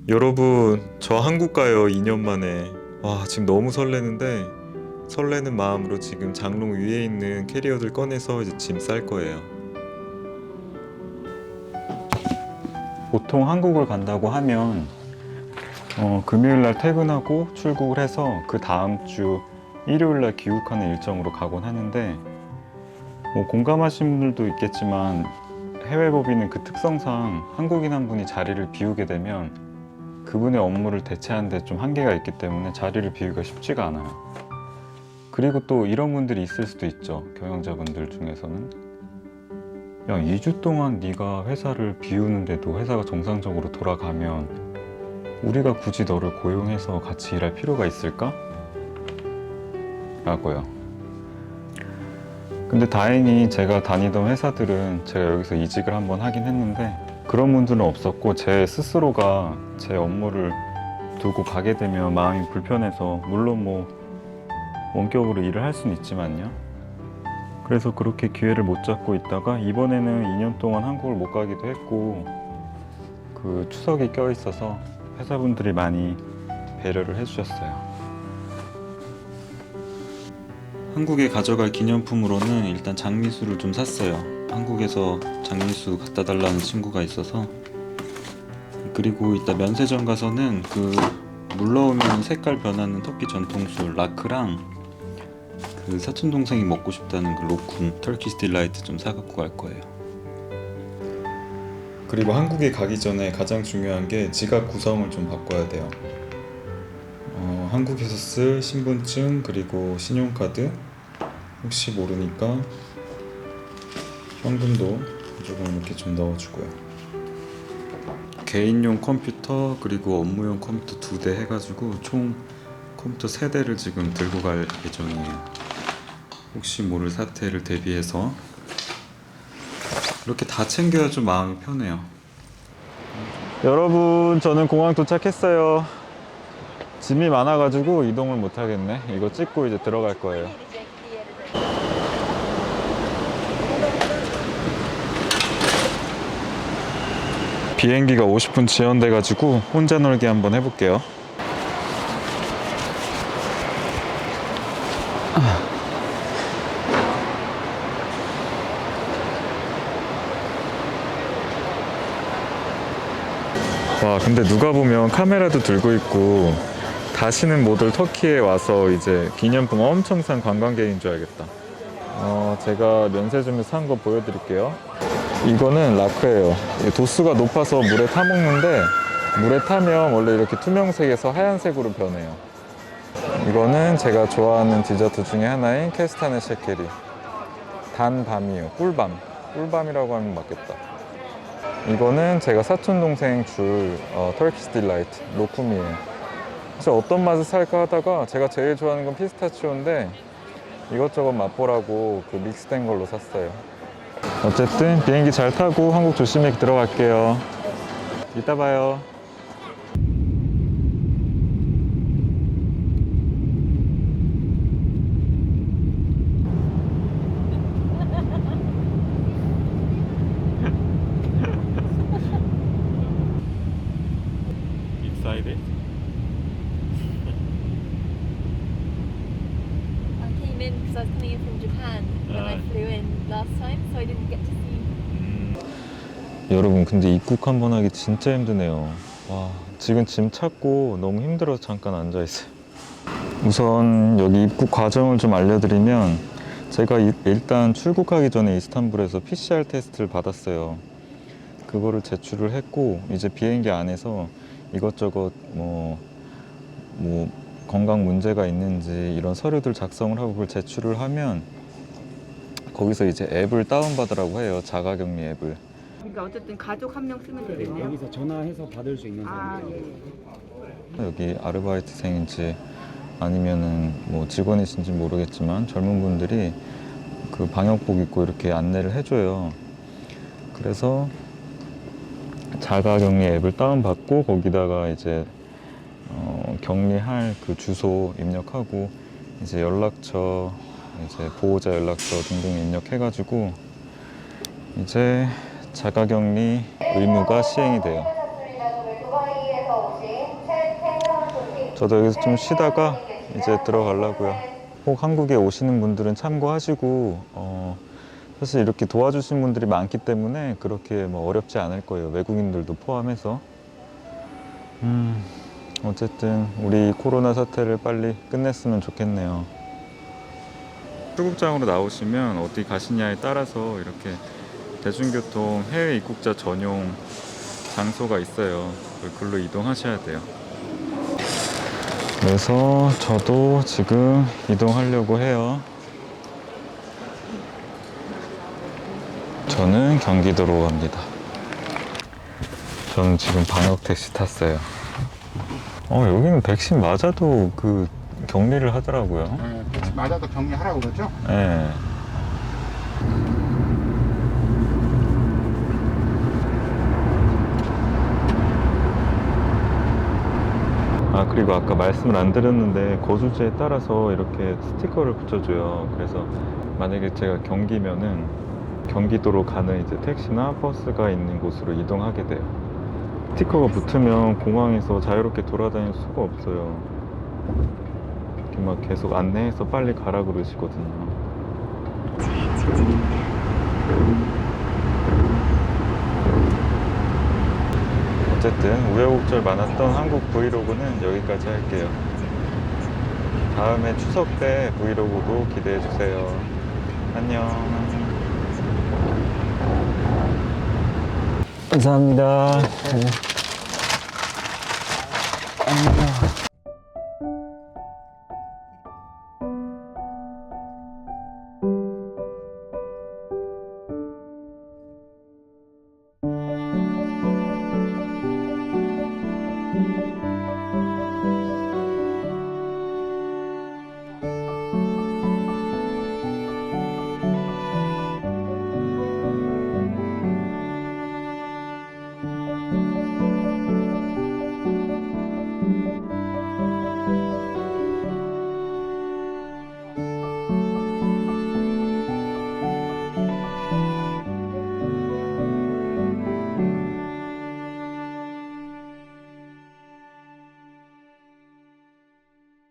여러분, 저 한국 가요. 2년 만에. 와, 지금 너무 설레는데 설레는 마음으로 지금 장롱 위에 있는 캐리어들 꺼내서 이제 짐 쌀 거예요. 보통 한국을 간다고 하면 금요일 날 퇴근하고 출국을 해서 그 다음 주 일요일 날 귀국하는 일정으로 가곤 하는데, 공감하시는 분들도 있겠지만 해외 법인은 그 특성상 한국인 한 분이 자리를 비우게 되면 그분의 업무를 대체하는 데 좀 한계가 있기 때문에 자리를 비우기가 쉽지가 않아요. 그리고 또 이런 분들이 있을 수도 있죠. 경영자분들 중에서는 야, 2주 동안 네가 회사를 비우는데도 회사가 정상적으로 돌아가면 우리가 굳이 너를 고용해서 같이 일할 필요가 있을까? 라고요. 근데 다행히 제가 다니던 회사들은 제가 여기서 이직을 한번 하긴 했는데 그런 분들은 없었고, 제 스스로가 제 업무를 두고 가게 되면 마음이 불편해서, 물론 원격으로 일을 할 수는 있지만요. 그래서 그렇게 기회를 못 잡고 있다가 이번에는 2년 동안 한국을 못 가기도 했고, 그 추석이 껴있어서 회사분들이 많이 배려를 해주셨어요. 한국에 가져갈 기념품으로는 일단 장미수를 좀 샀어요. 한국에서 장미수 갖다 달라는 친구가 있어서. 그리고 이따 면세점 가서는 그 물러오면 색깔 변하는 터키 전통술 라크랑 그 사촌 동생이 먹고 싶다는 그 로쿵 터키시 딜라이트 좀 사갖고 갈 거예요. 그리고 한국에 가기 전에 가장 중요한 게 지갑 구성을 좀 바꿔야 돼요. 한국에서 쓸 신분증 그리고 신용카드, 혹시 모르니까 현금도 조금 이렇게 좀 넣어주고요. 개인용 컴퓨터 그리고 업무용 컴퓨터 2대 해가지고 총 컴퓨터 3대를 지금 들고 갈 예정이에요. 혹시 모를 사태를 대비해서 이렇게 다 챙겨야 좀 마음이 편해요. 여러분, 저는 공항 도착했어요. 짐이 많아가지고 이동을 못 하겠네. 이거 찍고 이제 들어갈 거예요. 비행기가 50분 지연돼가지고 혼자 놀기 한번 해볼게요. 와, 근데 누가 보면 카메라도 들고 있고 다시는 못 올 터키에 와서 이제 기념품 엄청 산 관광객인 줄 알겠다. 제가 면세점에서 산 거 보여드릴게요. 이거는 라크예요. 도수가 높아서 물에 타먹는데, 물에 타면 원래 이렇게 투명색에서 하얀색으로 변해요. 이거는 제가 좋아하는 디저트 중에 하나인 케스타네 셰케리. 단밤이에요. 꿀밤이라고 하면 맞겠다. 이거는 제가 사촌동생 줄 터키시 딜라이트 로쿰이에요. 진짜 어떤 맛을 살까 하다가 제가 제일 좋아하는 건 피스타치오인데 이것저것 맛보라고 그 믹스된 걸로 샀어요. 어쨌든 비행기 잘 타고 한국 조심히 들어갈게요. 이따 봐요. Excited? I came in because I was coming in from Japan when I flew in last time, so I didn't get to see. 여러분, 근데 입국 한번 하기 진짜 힘드네요. 와, 지금 짐 찾고 너무 힘들어서 잠깐 앉아있어요. 우선 여기 입국 과정을 좀 알려드리면, 제가 일단 출국하기 전에 이스탄불에서 PCR 테스트를 받았어요. 그거를 제출을 했고, 이제 비행기 안에서 이것저것 건강 문제가 있는지 이런 서류들 작성을 하고 그걸 제출을 하면 거기서 이제 앱을 다운받으라고 해요. 자가격리 앱을. 그러니까 어쨌든 가족 한 명 쓰면 되겠네요. 여기서 전화해서 받을 수 있는 아, 사람들. 예. 여기 아르바이트생인지 아니면은 직원이신지 모르겠지만 젊은 분들이 그 방역복 입고 이렇게 안내를 해줘요. 그래서 자가격리 앱을 다운받고 거기다가 이제 격리할 그 주소 입력하고 이제 연락처, 이제 보호자 연락처 등등 입력해가지고 이제 자가격리 의무가 시행이 돼요. 저도 여기서 좀 쉬다가 이제 들어가려고요. 꼭 한국에 오시는 분들은 참고하시고 사실 이렇게 도와주신 분들이 많기 때문에 그렇게 뭐 어렵지 않을 거예요. 외국인들도 포함해서. 어쨌든 우리 코로나 사태를 빨리 끝냈으면 좋겠네요. 출국장으로 나오시면 어디 가시냐에 따라서 이렇게 대중교통 해외 입국자 전용 장소가 있어요. 글로 이동하셔야 돼요. 그래서 저도 지금 이동하려고 해요. 저는 경기도로 갑니다. 저는 지금 방역 택시 탔어요. 여기는 백신 맞아도 그 격리를 하더라고요. 네, 맞아도 격리하라고 그러죠? 네. 그리고 아까 말씀을 안 드렸는데 거주지에 따라서 이렇게 스티커를 붙여줘요. 그래서 만약에 제가 경기면은 경기도로 가는 이제 택시나 버스가 있는 곳으로 이동하게 돼요. 스티커가 붙으면 공항에서 자유롭게 돌아다닐 수가 없어요. 이렇게 막 계속 안내해서 빨리 가라 그러시거든요. 어쨌든 우여곡절 많았던 한국 브이로그는 여기까지 할게요. 다음에 추석 때 브이로그도 기대해 주세요. 안녕. 감사합니다. 안녕.